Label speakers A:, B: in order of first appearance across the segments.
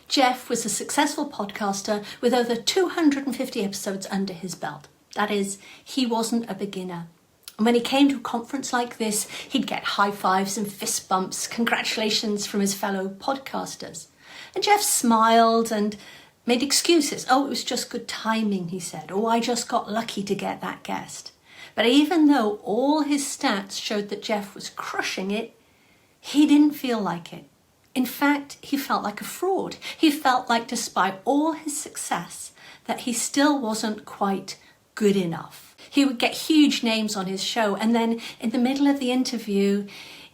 A: Jeff was a successful podcaster with over 250 episodes under his belt. That is, he wasn't a beginner. And when he came to a conference like this, he'd get high fives and fist bumps, congratulations from his fellow podcasters. And Jeff smiled and made excuses. Oh, it was just good timing, he said. Oh, I just got lucky to get that guest. But even though all his stats showed that Jeff was crushing it, he didn't feel like it. In fact, he felt like a fraud. He felt like despite all his success, that he still wasn't quite good enough. He would get huge names on his show, and then in the middle of the interview,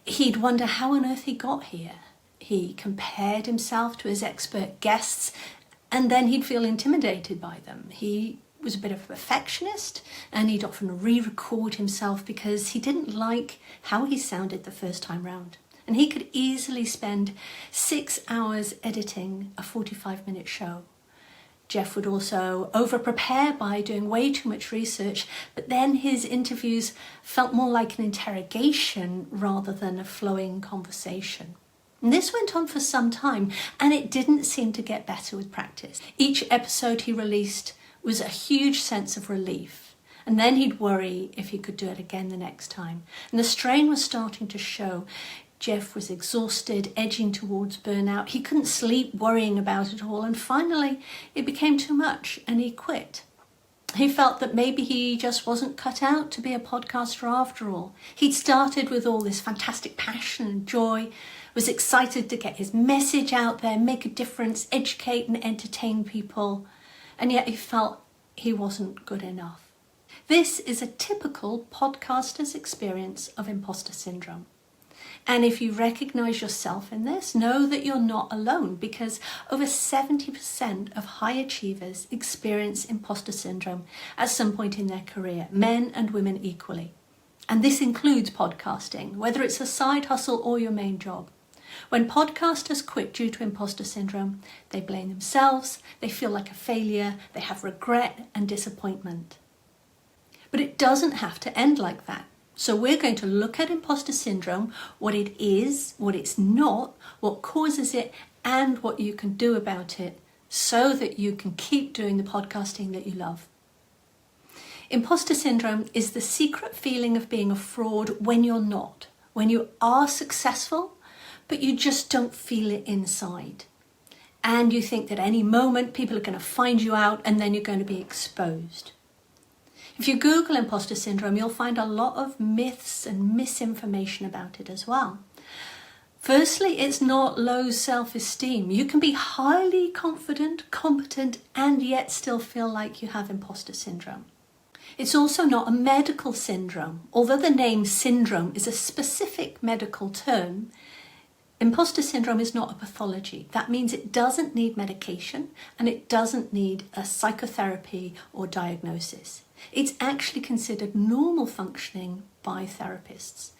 A: he'd wonder how on earth he got here. He compared himself to his expert guests, and then he'd feel intimidated by them. He was a bit of a perfectionist, and he'd often re-record himself because he didn't like how he sounded the first time round. And he could easily spend 6 hours editing a 45-minute show. Jeff would also over-prepare by doing way too much research, but then his interviews felt more like an interrogation rather than a flowing conversation. And this went on for some time, and it didn't seem to get better with practice. Each episode he released was a huge sense of relief, and then he'd worry if he could do it again the next time. And the strain was starting to show. Jeff was exhausted, edging towards burnout. He couldn't sleep, worrying about it all, and finally it became too much and he quit. He felt that maybe he just wasn't cut out to be a podcaster after all. He'd started with all this fantastic passion and joy, was excited to get his message out there, make a difference, educate and entertain people, and yet he felt he wasn't good enough. This is a typical podcaster's experience of imposter syndrome. And if you recognize yourself in this, know that you're not alone, because over 70% of high achievers experience imposter syndrome at some point in their career, men and women equally. And this includes podcasting, whether it's a side hustle or your main job. When podcasters quit due to imposter syndrome, they blame themselves, they feel like a failure, they have regret and disappointment. But it doesn't have to end like that. So we're going to look at imposter syndrome, what it is, what it's not, what causes it, and what you can do about it so that you can keep doing the podcasting that you love. Imposter syndrome is the secret feeling of being a fraud when you're not, when you are successful, but you just don't feel it inside. And you think that any moment people are going to find you out and then you're going to be exposed. If you Google imposter syndrome, you'll find a lot of myths and misinformation about it as well. Firstly, it's not low self-esteem. You can be highly confident, competent, and yet still feel like you have imposter syndrome. It's also not a medical syndrome. Although the name syndrome is a specific medical term, imposter syndrome is not a pathology. That means it doesn't need medication and it doesn't need a psychotherapy or diagnosis. It's actually considered normal functioning by therapists.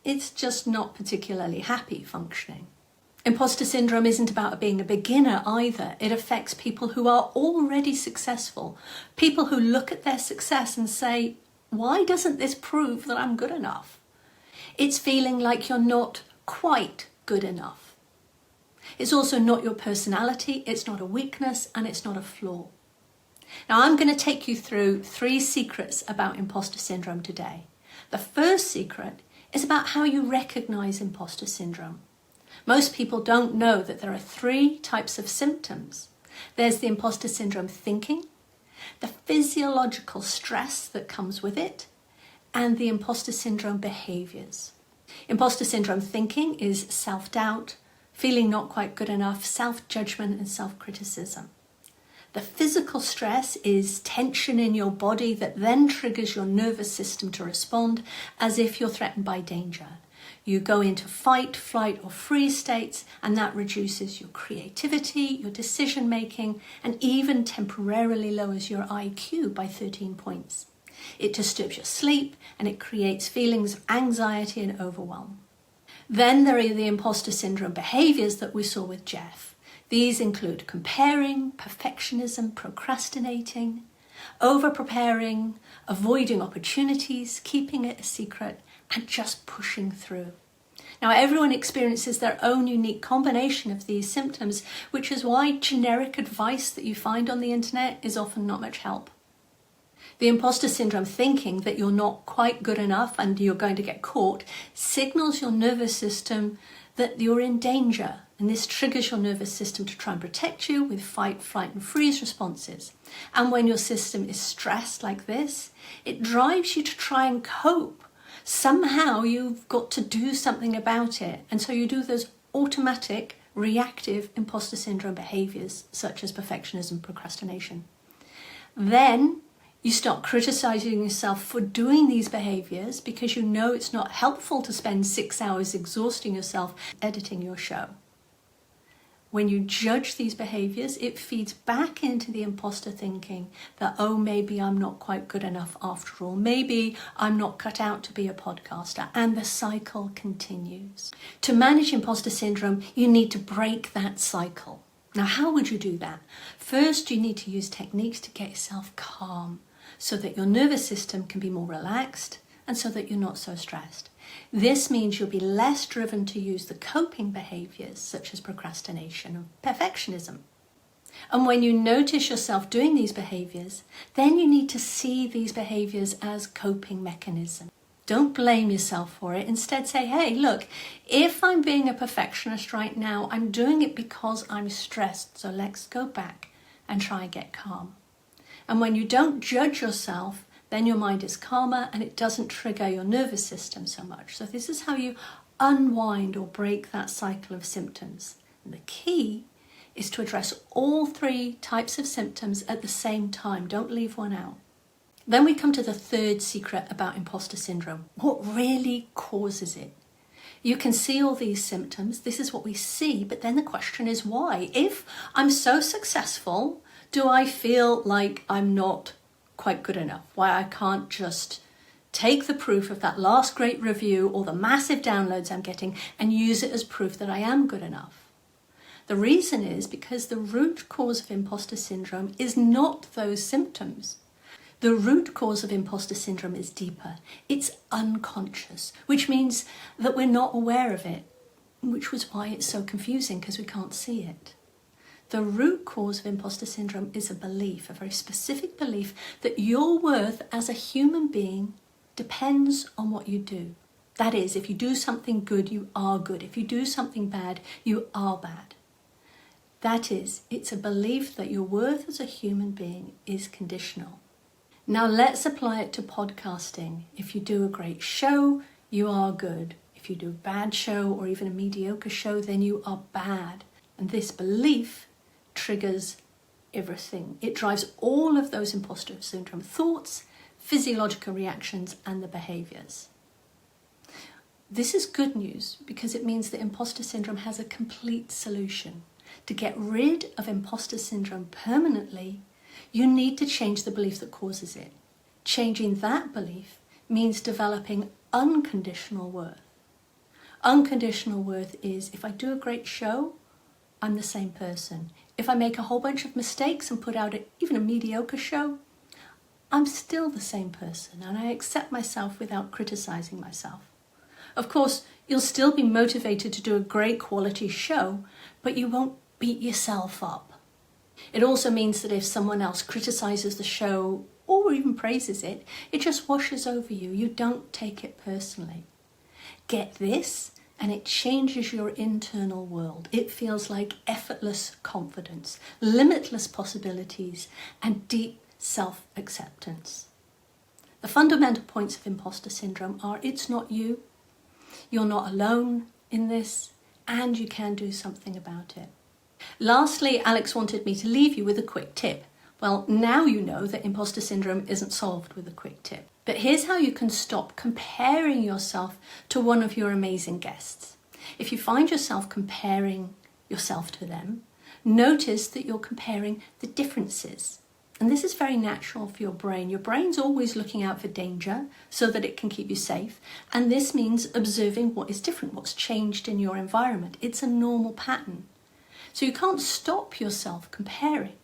A: It's just not particularly happy functioning. Imposter syndrome isn't about being a beginner either. It affects people who are already successful, people who look at their success and say, why doesn't this prove that I'm good enough? It's feeling like you're not quite good enough. It's also not your personality, it's not a weakness, and it's not a flaw. Now I'm going to take you through 3 secrets about imposter syndrome today. The first secret is about how you recognize imposter syndrome. Most people don't know that there are 3 types of symptoms. There's the imposter syndrome thinking, the physiological stress that comes with it, and the imposter syndrome behaviors. Imposter syndrome thinking is self-doubt, feeling not quite good enough, self-judgment and self-criticism. The physical stress is tension in your body that then triggers your nervous system to respond as if you're threatened by danger. You go into fight, flight or freeze states, and that reduces your creativity, your decision making, and even temporarily lowers your IQ by 13 points. It disturbs your sleep and it creates feelings of anxiety and overwhelm. Then there are the imposter syndrome behaviors that we saw with Jeff. These include comparing, perfectionism, procrastinating, over-preparing, avoiding opportunities, keeping it a secret, and just pushing through. Now, everyone experiences their own unique combination of these symptoms, which is why generic advice that you find on the internet is often not much help. The imposter syndrome thinking that you're not quite good enough and you're going to get caught signals your nervous system that you're in danger, and this triggers your nervous system to try and protect you with fight, flight and freeze responses. And when your system is stressed like this, it drives you to try and cope. Somehow you've got to do something about it, and so you do those automatic, reactive imposter syndrome behaviours such as perfectionism, procrastination. Then you start criticizing yourself for doing these behaviors because you know it's not helpful to spend 6 hours exhausting yourself editing your show. When you judge these behaviors, it feeds back into the imposter thinking that, oh, maybe I'm not quite good enough after all. Maybe I'm not cut out to be a podcaster. And the cycle continues. To manage imposter syndrome, you need to break that cycle. Now, how would you do that? First, you need to use techniques to get yourself calm, so that your nervous system can be more relaxed and so that you're not so stressed. This means you'll be less driven to use the coping behaviours such as procrastination or perfectionism. And when you notice yourself doing these behaviours, then you need to see these behaviours as coping mechanisms. Don't blame yourself for it. Instead say, hey, look, if I'm being a perfectionist right now, I'm doing it because I'm stressed. So let's go back and try and get calm. And when you don't judge yourself, then your mind is calmer and it doesn't trigger your nervous system so much. So this is how you unwind or break that cycle of symptoms. And the key is to address all 3 types of symptoms at the same time. Don't leave one out. Then we come to the third secret about imposter syndrome. What really causes it? You can see all these symptoms. This is what we see. But then the question is why? If I'm so successful, do I feel like I'm not quite good enough? Why I can't just take the proof of that last great review or the massive downloads I'm getting and use it as proof that I am good enough? The reason is because the root cause of imposter syndrome is not those symptoms. The root cause of imposter syndrome is deeper. It's unconscious, which means that we're not aware of it, which was why it's so confusing because we can't see it. The root cause of imposter syndrome is a belief, a very specific belief that your worth as a human being depends on what you do. That is, if you do something good, you are good. If you do something bad, you are bad. That is, it's a belief that your worth as a human being is conditional. Now let's apply it to podcasting. If you do a great show, you are good. If you do a bad show or even a mediocre show, then you are bad. And this belief triggers everything. It drives all of those imposter syndrome thoughts, physiological reactions, and the behaviors. This is good news because it means that imposter syndrome has a complete solution. To get rid of imposter syndrome permanently, you need to change the belief that causes it. Changing that belief means developing unconditional worth. Unconditional worth is, if I do a great show, I'm the same person. If I make a whole bunch of mistakes and put out even a mediocre show, I'm still the same person and I accept myself without criticizing myself. Of course, you'll still be motivated to do a great quality show, but you won't beat yourself up. It also means that if someone else criticizes the show or even praises it, it just washes over you. You don't take it personally. Get this, and it changes your internal world. It feels like effortless confidence, limitless possibilities, and deep self-acceptance. The fundamental points of imposter syndrome are it's not you, you're not alone in this, and you can do something about it. Lastly, Alex wanted me to leave you with a quick tip. Well, now you know that imposter syndrome isn't solved with a quick tip. But here's how you can stop comparing yourself to one of your amazing guests. If you find yourself comparing yourself to them, notice that you're comparing the differences. And this is very natural for your brain. Your brain's always looking out for danger so that it can keep you safe. And this means observing what is different, what's changed in your environment. It's a normal pattern. So you can't stop yourself comparing.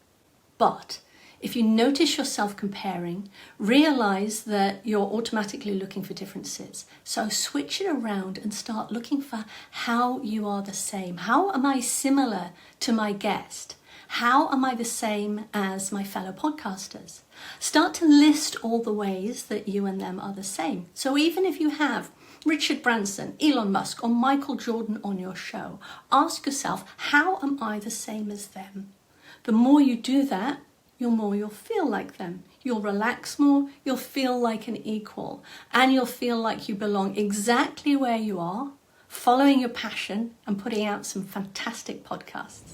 A: But If you notice yourself comparing, realize that you're automatically looking for differences. So switch it around and start looking for how you are the same. How am I similar to my guest? How am I the same as my fellow podcasters? Start to list all the ways that you and them are the same. So even if you have Richard Branson, Elon Musk, or Michael Jordan on your show, ask yourself, how am I the same as them? The more you do that, the more you'll feel like them. You'll relax more, you'll feel like an equal, and you'll feel like you belong exactly where you are, following your passion and putting out some fantastic podcasts.